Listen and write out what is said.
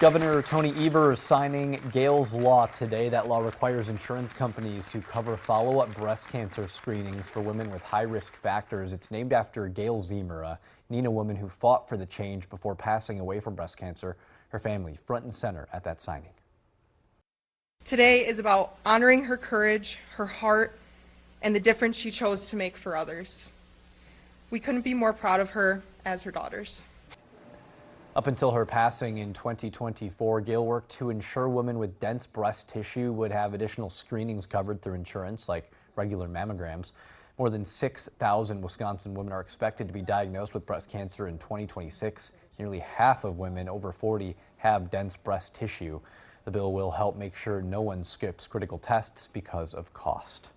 Governor Tony Evers signing Gail's law today. That law requires insurance companies to cover follow-up breast cancer screenings for women with high-risk factors. It's named after Gail Zemer, a Neenah woman who fought for the change before passing away from breast cancer. Her family front and center at that signing. Today is about honoring her courage, her heart, and the difference she chose to make for others. We couldn't be more proud of her as her daughters. Up until her passing in 2024, Gail worked to ensure women with dense breast tissue would have additional screenings covered through insurance, like regular mammograms. More than 6,000 Wisconsin women are expected to be diagnosed with breast cancer in 2026. Nearly half of women over 40 have dense breast tissue. The bill will help make sure no one skips critical tests because of cost.